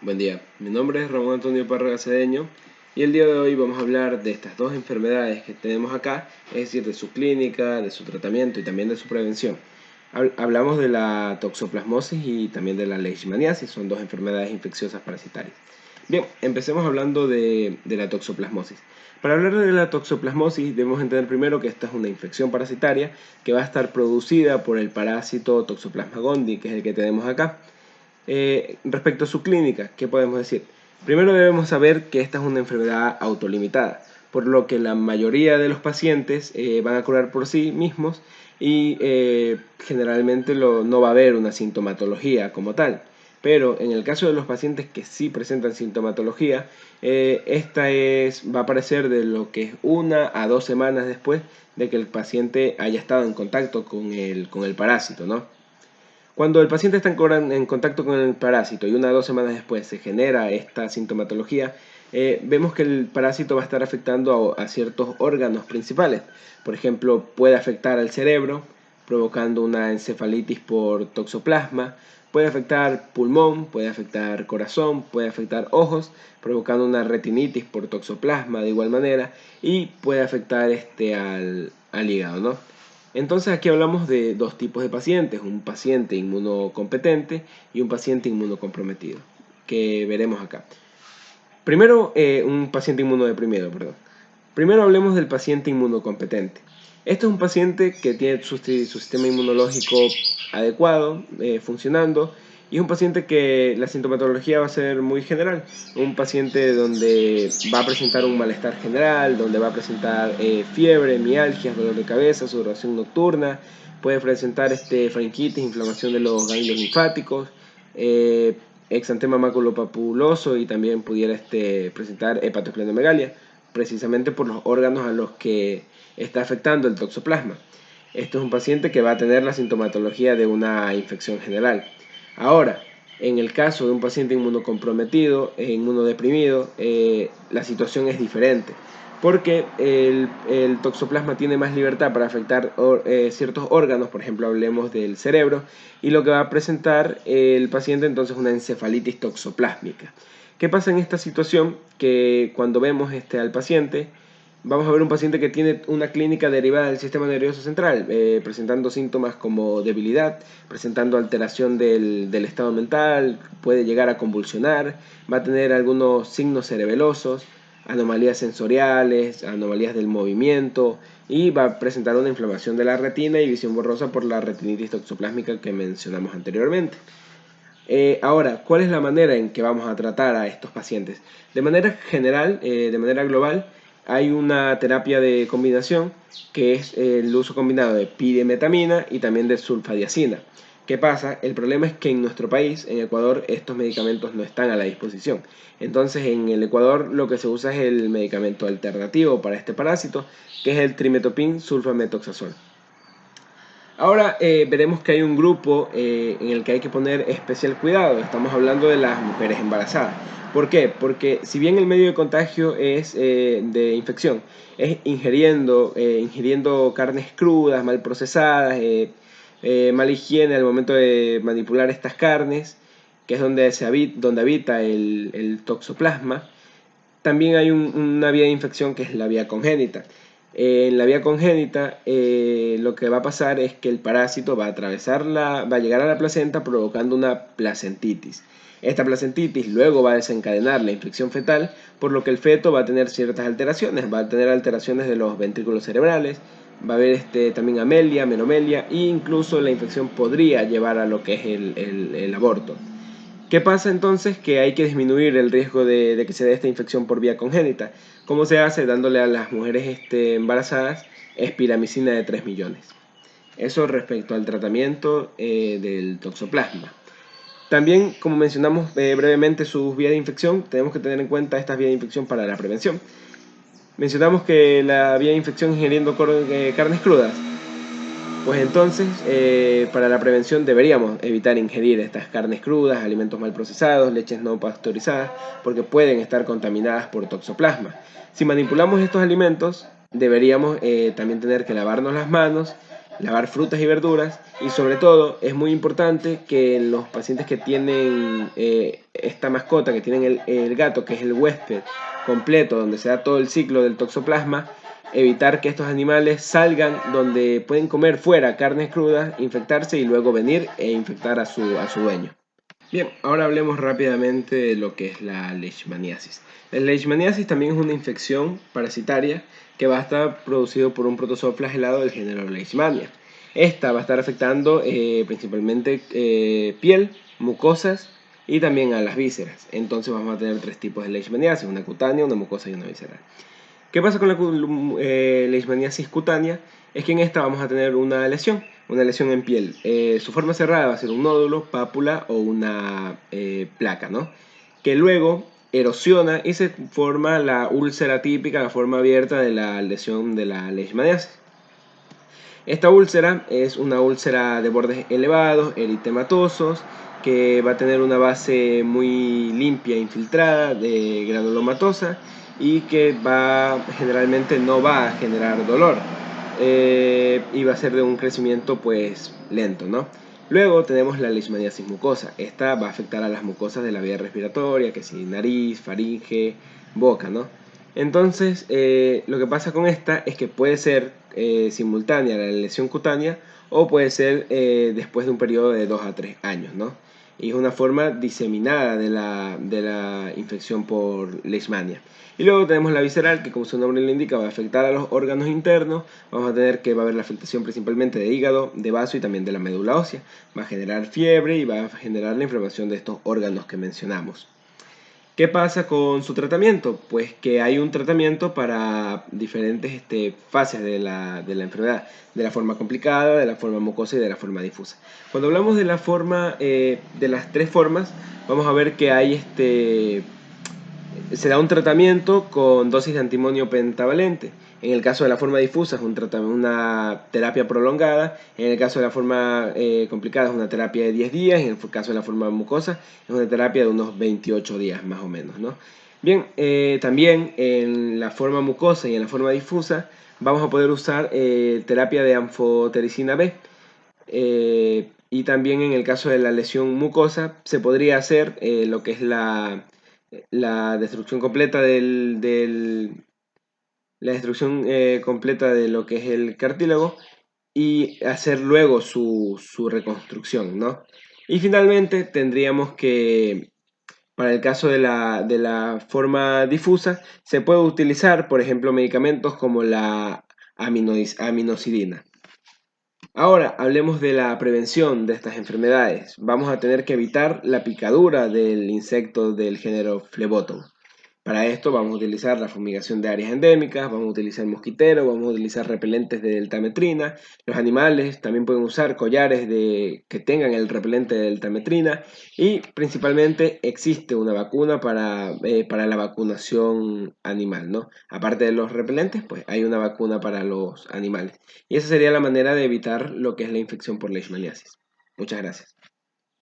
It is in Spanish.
Buen día, mi nombre es Ramón Antonio Párraga Cedeño y el día de hoy vamos a hablar de estas dos enfermedades que tenemos acá, es decir, de su clínica, de su tratamiento y también de su prevención. Hablamos de la toxoplasmosis y también de la leishmaniasis, son dos enfermedades infecciosas parasitarias. Bien, empecemos hablando de la toxoplasmosis. Para hablar de la toxoplasmosis debemos entender primero que esta es una infección parasitaria que va a estar producida por el parásito Toxoplasma gondii, que es el que tenemos acá. Respecto a su clínica, ¿qué podemos decir? Primero debemos saber que esta es una enfermedad autolimitada, por lo que la mayoría de los pacientes van a curar por sí mismos y generalmente no va a haber una sintomatología como tal. Pero en el caso de los pacientes que sí presentan sintomatología, va a aparecer de lo que es 1 a 2 semanas después de que el paciente haya estado en contacto con el parásito, ¿no? Cuando el paciente está en contacto con el parásito y 1 o 2 semanas después se genera esta sintomatología, vemos que el parásito va a estar afectando a ciertos órganos principales. Por ejemplo, puede afectar al cerebro, provocando una encefalitis por toxoplasma, puede afectar pulmón, puede afectar corazón, puede afectar ojos, provocando una retinitis por toxoplasma de igual manera, y puede afectar al hígado, ¿no? Entonces aquí hablamos de dos tipos de pacientes, un paciente inmunocompetente y un paciente inmunocomprometido, que veremos acá. Primero, un paciente inmunodeprimido, perdón. Primero hablemos del paciente inmunocompetente. Este es un paciente que tiene su sistema inmunológico adecuado, funcionando, y es un paciente que la sintomatología va a ser muy general. Un paciente donde va a presentar un malestar general, donde va a presentar fiebre, mialgias, dolor de cabeza, sudoración nocturna, puede presentar faringitis, inflamación de los ganglios linfáticos, exantema maculopapuloso y también pudiera presentar hepatosplenomegalia, precisamente por los órganos a los que está afectando el toxoplasma. Esto es un paciente que va a tener la sintomatología de una infección general. Ahora, en el caso de un paciente inmunocomprometido e inmunodeprimido, la situación es diferente, porque el toxoplasma tiene más libertad para afectar ciertos órganos, por ejemplo, hablemos del cerebro, y lo que va a presentar el paciente entonces es una encefalitis toxoplásmica. ¿Qué pasa en esta situación? Que cuando vemos al paciente, vamos a ver un paciente que tiene una clínica derivada del sistema nervioso central, presentando síntomas como debilidad, presentando alteración del estado mental, puede llegar a convulsionar, va a tener algunos signos cerebelosos, anomalías sensoriales, anomalías del movimiento, y va a presentar una inflamación de la retina y visión borrosa por la retinitis toxoplásmica que mencionamos anteriormente. Ahora, ¿cuál es la manera en que vamos a tratar a estos pacientes? De manera general, de manera global, hay una terapia de combinación que es el uso combinado de pirimetamina y también de sulfadiazina. ¿Qué pasa? El problema es que en nuestro país, en Ecuador, estos medicamentos no están a la disposición. Entonces, en el Ecuador lo que se usa es el medicamento alternativo para este parásito, que es el trimetopin sulfametoxazol. Ahora veremos que hay un grupo en el que hay que poner especial cuidado. Estamos hablando de las mujeres embarazadas. ¿Por qué? Porque si bien el medio de contagio es de infección, es ingiriendo carnes crudas, mal procesadas, mala higiene al momento de manipular estas carnes, que es donde habita el toxoplasma. También hay una vía de infección que es la vía congénita. En la vía congénita lo que va a pasar es que el parásito va a llegar a la placenta provocando una placentitis. Esta placentitis luego va a desencadenar la infección fetal, por lo que el feto va a tener ciertas alteraciones, va a tener alteraciones de los ventrículos cerebrales, va a haber también amelia, menomelia, e incluso la infección podría llevar a lo que es el aborto. ¿Qué pasa entonces? Que hay que disminuir el riesgo de que se dé esta infección por vía congénita. ¿Cómo se hace? Dándole a las mujeres embarazadas espiramicina de 3 millones. Eso respecto al tratamiento del toxoplasma. También, como mencionamos brevemente sus vías de infección, tenemos que tener en cuenta estas vías de infección para la prevención. Mencionamos que la vía de infección ingiriendo carnes crudas. Pues entonces, para la prevención deberíamos evitar ingerir estas carnes crudas, alimentos mal procesados, leches no pasteurizadas, porque pueden estar contaminadas por toxoplasma. Si manipulamos estos alimentos, deberíamos también tener que lavarnos las manos lavar frutas y verduras, y sobre todo es muy importante que en los pacientes que tienen esta mascota, que tienen el gato, que es el huésped completo, donde se da todo el ciclo del toxoplasma, evitar que estos animales salgan donde pueden comer fuera carnes crudas, infectarse y luego venir e infectar a su dueño. Bien, ahora hablemos rápidamente de lo que es la leishmaniasis. La leishmaniasis también es una infección parasitaria que va a estar producido por un protozoo flagelado del género Leishmania. Esta va a estar afectando principalmente piel, mucosas y también a las vísceras. Entonces vamos a tener tres tipos de leishmaniasis, una cutánea, una mucosa y una visceral. ¿Qué pasa con la leishmaniasis cutánea? Es que en esta vamos a tener una lesión en piel. Su forma cerrada va a ser un nódulo, pápula o una placa, ¿no? Que luego erosiona y se forma la úlcera típica, la forma abierta de la lesión de la leishmaniasis. Esta úlcera es una úlcera de bordes elevados, eritematosos, que va a tener una base muy limpia, infiltrada, de granulomatosa y que generalmente no va a generar dolor y va a ser de un crecimiento pues lento, ¿no? Luego tenemos la leishmaniasis mucosa. Esta va a afectar a las mucosas de la vía respiratoria, que si nariz, faringe, boca, ¿no? Entonces, lo que pasa con esta es que puede ser simultánea a la lesión cutánea o puede ser después de un periodo de 2 a 3 años, ¿no? Y es una forma diseminada de la infección por leishmania. Y luego tenemos la visceral, que como su nombre lo indica, va a afectar a los órganos internos. Vamos a tener que va a haber la afectación principalmente de hígado, de vaso y también de la médula ósea. Va a generar fiebre y va a generar la inflamación de estos órganos que mencionamos. ¿Qué pasa con su tratamiento? Pues que hay un tratamiento para diferentes fases de la enfermedad, de la forma complicada, de la forma mucosa y de la forma difusa. Cuando hablamos de la forma, de las tres formas, vamos a ver que hay se da un tratamiento con dosis de antimonio pentavalente. En el caso de la forma difusa es una terapia prolongada. En el caso de la forma complicada es una terapia de 10 días. En el caso de la forma mucosa es una terapia de unos 28 días más o menos, ¿no? Bien, también en la forma mucosa y en la forma difusa vamos a poder usar terapia de anfotericina B. Y también en el caso de la lesión mucosa se podría hacer lo que es la destrucción completa la destrucción completa de lo que es el cartílago y hacer luego su reconstrucción, ¿no? Y finalmente tendríamos que, para el caso de la forma difusa, se puede utilizar, por ejemplo, medicamentos como la aminocidina. Ahora hablemos de la prevención de estas enfermedades. Vamos a tener que evitar la picadura del insecto del género Phlebotomus. Para esto vamos a utilizar la fumigación de áreas endémicas, vamos a utilizar mosquitero, vamos a utilizar repelentes de deltametrina. Los animales también pueden usar collares que tengan el repelente de deltametrina y principalmente existe una vacuna para la vacunación animal, ¿no? Aparte de los repelentes, pues hay una vacuna para los animales. Y esa sería la manera de evitar lo que es la infección por leishmaniasis. Muchas gracias.